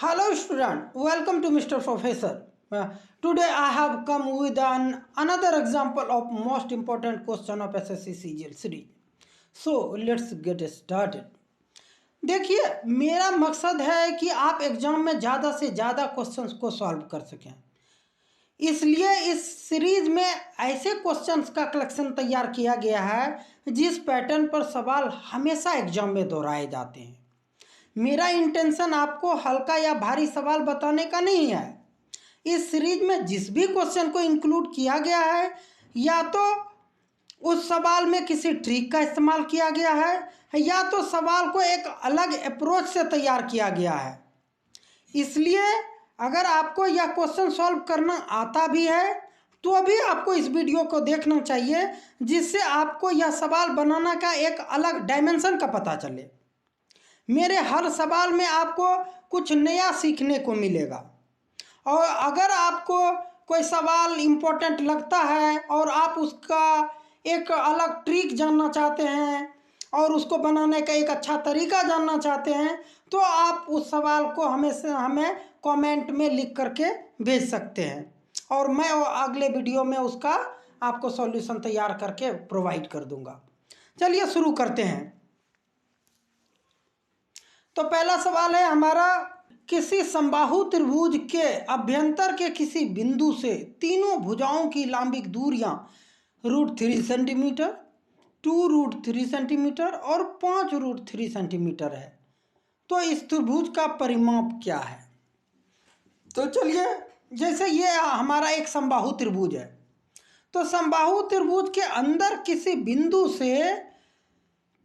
Hello student, welcome to Mr. Professor. Today I have come with another example of most important question of SSC CGL series. So let's get started. देखिए, मेरा मकसद है कि आप exam में ज़्यादा से ज़्यादा क्वेश्चंस को सॉल्व कर सकें। इसलिए इस सीरीज में ऐसे क्वेश्चंस का कलेक्शन तैयार किया गया है जिस पैटर्न पर सवाल हमेशा एग्जाम में दोहराए जाते हैं। मेरा इंटेंशन आपको हल्का या भारी सवाल बताने का नहीं है। इस सीरीज में जिस भी क्वेश्चन को इंक्लूड किया गया है या तो उस सवाल में किसी ट्रिक का इस्तेमाल किया गया है या तो सवाल को एक अलग अप्रोच से तैयार किया गया है। इसलिए अगर आपको यह क्वेश्चन सॉल्व करना आता भी है तो भी आपको इस वीडियो को देखना चाहिए, जिससे आपको यह सवाल बनाना का एक अलग डायमेंशन का पता चले। मेरे हर सवाल में आपको कुछ नया सीखने को मिलेगा, और अगर आपको कोई सवाल इम्पोर्टेंट लगता है और आप उसका एक अलग ट्रिक जानना चाहते हैं और उसको बनाने का एक अच्छा तरीका जानना चाहते हैं तो आप उस सवाल को हमें कमेंट में लिख करके भेज सकते हैं, और मैं अगले वीडियो में उसका आपको सॉल्यूशन तैयार करके प्रोवाइड कर दूंगा। चलिए शुरू करते हैं। तो पहला सवाल है हमारा, किसी समबाहु त्रिभुज के अभ्यंतर के किसी बिंदु से तीनों भुजाओं की लंबिक दूरियां √3 सेंटीमीटर, 2√3 सेंटीमीटर और 5√3 सेंटीमीटर है, तो इस त्रिभुज का परिमाप क्या है? तो चलिए, जैसे ये हमारा एक समबाहु त्रिभुज है, तो समबाहु त्रिभुज के अंदर किसी बिंदु से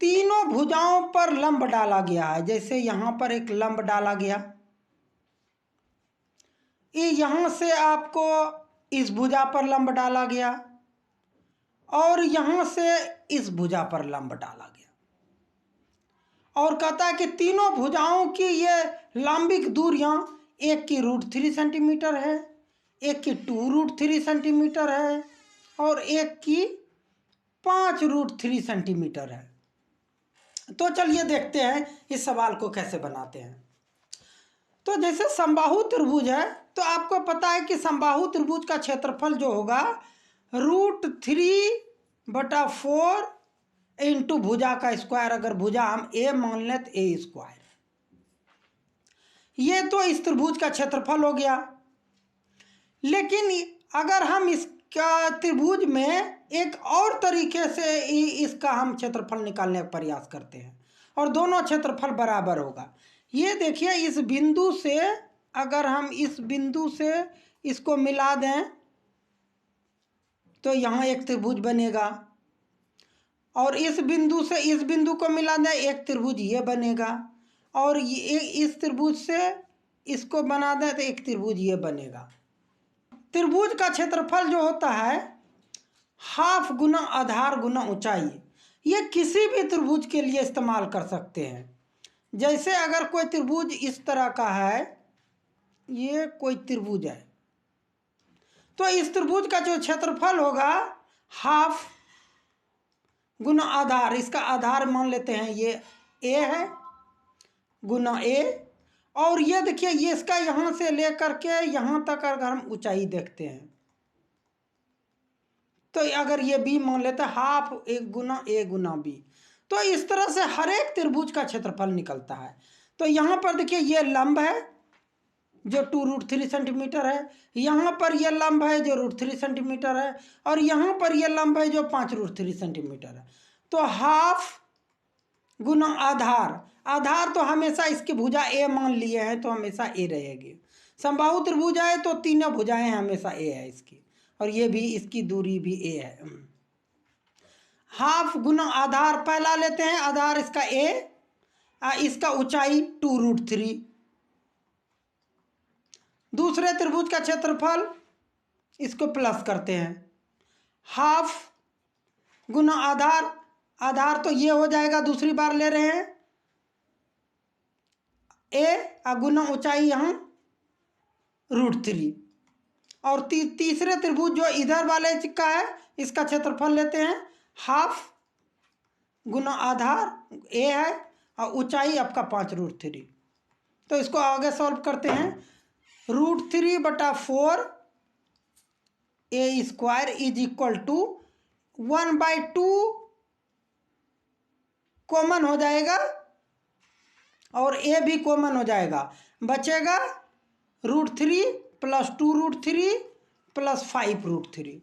तीनों भुजाओं पर लंब डाला गया है। जैसे यहाँ पर एक लंब डाला गया, ये यहाँ से आपको इस भुजा पर लंब डाला गया और यहाँ से इस भुजा पर लंब डाला गया, और कहता है कि तीनों भुजाओं की ये लंबिक दूरियां एक की √3 सेंटीमीटर है, एक की 2√3 सेंटीमीटर है और एक की 5√3 सेंटीमीटर है। तो चलिए देखते हैं इस सवाल को कैसे बनाते हैं। तो जैसे समबाहु त्रिभुज है तो आपको पता है कि समबाहु त्रिभुज का क्षेत्रफल जो होगा √3/4 इंटू भुजा का स्क्वायर। अगर भुजा हम ए मान लें तो ए स्क्वायर। ये तो इस त्रिभुज का क्षेत्रफल हो गया। लेकिन अगर हम इसका त्रिभुज में एक और तरीके से इसका हम क्षेत्रफल निकालने का प्रयास करते हैं और दोनों क्षेत्रफल बराबर होगा। ये देखिए, इस बिंदु से अगर हम इस बिंदु से इसको मिला दें तो यहाँ एक त्रिभुज बनेगा, और इस बिंदु से इस बिंदु को मिला दें एक त्रिभुज ये बनेगा, और ये इस त्रिभुज से इसको बना दें तो एक त्रिभुज ये बनेगा। त्रिभुज का क्षेत्रफल जो होता है हाफ गुना आधार गुना ऊंचाई, ये किसी भी त्रिभुज के लिए इस्तेमाल कर सकते हैं। जैसे अगर कोई त्रिभुज इस तरह का है, ये कोई त्रिभुज है, तो इस त्रिभुज का जो क्षेत्रफल होगा हाफ गुना आधार, इसका आधार मान लेते हैं ये ए है, गुना ए, और ये देखिए ये इसका यहाँ से लेकर के यहाँ तक अगर हम ऊंचाई देखते हैं तो अगर ये बी मान लेते हैं, हाफ एक गुना ए गुना बी, तो इस तरह से हर एक त्रिभुज का क्षेत्रफल निकलता है। तो यहाँ पर देखिए ये लंब है जो 2√3 सेंटीमीटर है, यहाँ पर यह लंब है जो √3 सेंटीमीटर है, और यहाँ पर यह लंब है जो 5√3 सेंटीमीटर है। तो हाफ गुना आधार, आधार तो हमेशा इसकी भुजा ए मान लिए हैं तो हमेशा ए रहेगी। समबाहु त्रिभुज है तो तीनों भुजाएं हमेशा ए है इसकी, और ये भी इसकी दूरी भी ए है। हाफ गुना आधार पहला लेते हैं, आधार इसका ए, इसका ऊंचाई 2√3। दूसरे त्रिभुज का क्षेत्रफल इसको प्लस करते हैं, हाफ गुना आधार, आधार तो ये हो जाएगा, दूसरी बार ले रहे हैं ए गुना ऊंचाई यहाँ √3, और तीसरे त्रिभुज जो इधर वाले का है इसका क्षेत्रफल लेते हैं, हाफ गुना आधार ए है और ऊंचाई आपका 5√3। तो इसको आगे सॉल्व करते हैं। √3/4 a² is equal to 1/2 common हो जाएगा और a भी कॉमन हो जाएगा, बचेगा √3 प्लस 2√3 प्लस 5√3।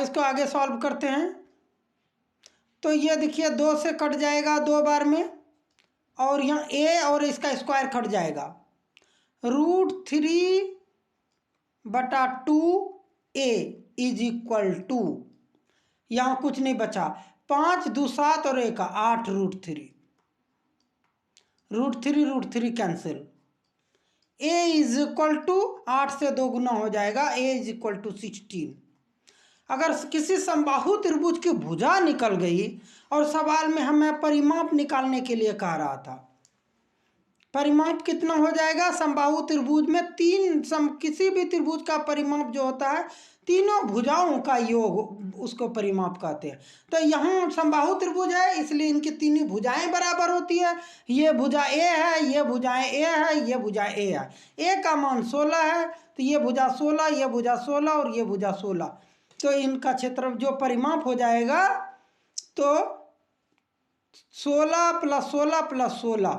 इसको आगे सॉल्व करते हैं। तो ये देखिए 2 से कट जाएगा 2 बार में, और यहाँ a और इसका स्क्वायर कट जाएगा। √3/2a इज इक्वल टू, यहाँ कुछ नहीं बचा, 5 2 7 और 1 8 √3। √3 cancel. a is equal to 8 से 2 गुना हो जाएगा, a इज इक्वल टू 16। अगर किसी समबाहु त्रिभुज की भुजा निकल गई और सवाल में हमें परिमाप निकालने के लिए कहा रहा था, परिमाप कितना हो जाएगा समबाहु त्रिभुज में? किसी भी त्रिभुज का परिमाप जो होता है तीनों भुजाओं का योग, उसको परिमाप कहते हैं। तो यहाँ समबाहु त्रिभुज है, इसलिए इनकी तीनों भुजाएं बराबर होती है। ये भुजा ए है, ये भुजाएं ए है, ये भुजा ए है। ए का मान 16 है, तो ये भुजा 16, ये भुजा 16 और ये भुजा 16। तो इनका क्षेत्र जो परिमाप हो जाएगा, तो 16 + 16 + 16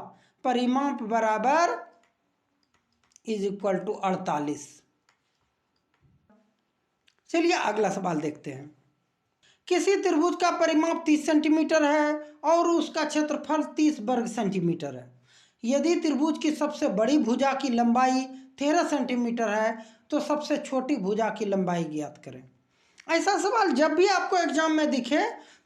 परिमाप बराबर इज इक्वल टू 48। चलिए अगला सवाल देखते हैं। किसी त्रिभुज का परिमाप 30 सेंटीमीटर है और उसका क्षेत्रफल 30 वर्ग सेंटीमीटर है। यदि त्रिभुज की सबसे बड़ी भुजा की लंबाई 13 सेंटीमीटर है तो सबसे छोटी भुजा की लंबाई ज्ञात करें। ऐसा सवाल जब भी आपको एग्जाम में दिखे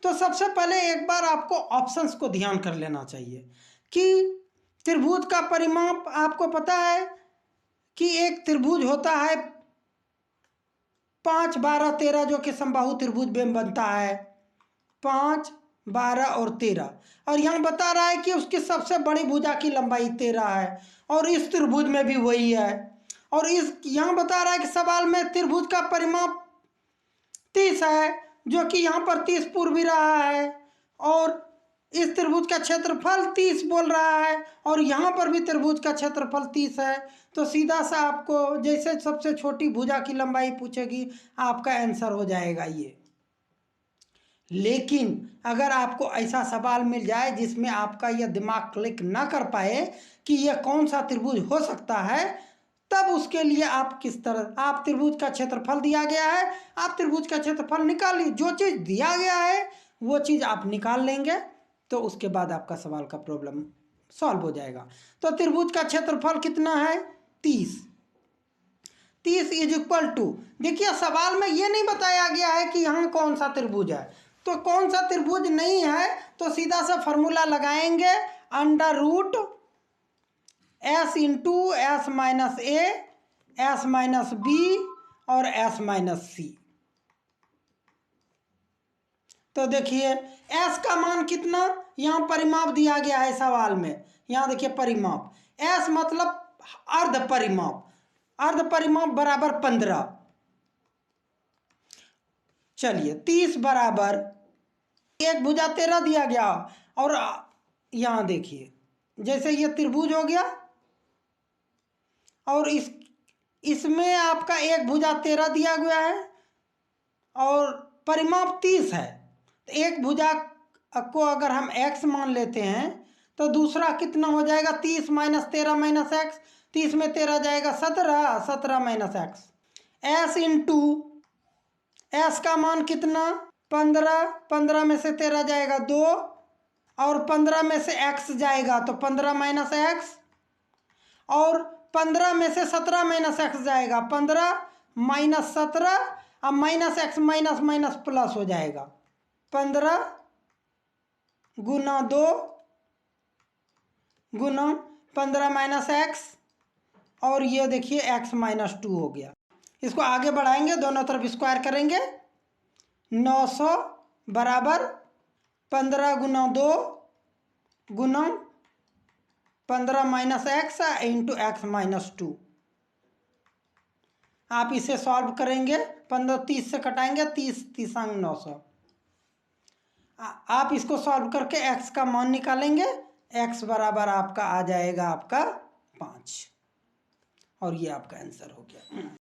तो सबसे पहले एक बार आपको ऑप्शंस को ध्यान कर लेना चाहिए कि त्रिभुज का परिमाप, आपको पता है कि एक त्रिभुज होता है 5 12 13, जो कि समबाहु त्रिभुज में बनता है 5 12 और 13। और यहाँ बता रहा है कि उसकी सबसे बड़ी भुजा की लंबाई 13 है, और इस त्रिभुज में भी वही है। और इस यहाँ बता रहा है कि सवाल में त्रिभुज का परिमाप 30 है, जो कि यहाँ पर 30 पूर्व भी रहा है, और इस त्रिभुज का क्षेत्रफल 30 बोल रहा है, और यहाँ पर भी त्रिभुज का क्षेत्रफल 30 है। तो सीधा सा आपको जैसे सबसे छोटी भुजा की लंबाई पूछेगी, आपका आंसर हो जाएगा ये। लेकिन अगर आपको ऐसा सवाल मिल जाए जिसमें आपका यह दिमाग क्लिक ना कर पाए कि यह कौन सा त्रिभुज हो सकता है, तब उसके लिए आप किस तरह, आप त्रिभुज का क्षेत्रफल दिया गया है, आप त्रिभुज का क्षेत्रफल निकाल लीजिए। जो चीज़ दिया गया है वो चीज़ आप निकाल लेंगे, तो उसके बाद आपका सवाल का प्रॉब्लम सॉल्व हो जाएगा। तो त्रिभुज का क्षेत्रफल कितना है? 30। 30 इज इक्वल टू, देखिए सवाल में ये नहीं बताया गया है कि यहाँ कौन सा त्रिभुज है, तो कौन सा त्रिभुज नहीं है तो सीधा सा फॉर्मूला लगाएंगे, √S × S-A, S-B और S-C। तो देखिए S का मान कितना, यहाँ परिमाप दिया गया है सवाल में, यहाँ देखिए परिमाप, S मतलब अर्ध परिमाप, अर्ध परिमाप बराबर 15। चलिए 30 बराबर, एक भुजा 13 दिया गया, और यहाँ देखिए जैसे ये त्रिभुज हो गया, और इसमें आपका एक भुजा 13 दिया गया है और परिमाप 30 है। तो एक भुजा को अगर हम x मान लेते हैं तो दूसरा कितना हो जाएगा? 30 - 13 - x, 30 में 13 जाएगा 17, 17 - x। S × S का मान कितना? 15, 15 में से 13 जाएगा 2, और 15 में से x जाएगा तो 15 - x, और 15 में से 17 - x जाएगा 15 - 17, अब -x माइनस प्लस हो जाएगा 15 × 2 × 15 - x, और ये देखिए x - 2 हो गया। इसको आगे बढ़ाएंगे, दोनों तरफ स्क्वायर करेंगे, 900 बराबर 15 × 2 × 15 - x × x - 2। आप इसे सॉल्व करेंगे, 15 30 से कटाएंगे, 30 3 900। आप इसको सॉल्व करके x का मान निकालेंगे, x बराबर आपका आ जाएगा आपका 5 और ये आपका आंसर हो गया।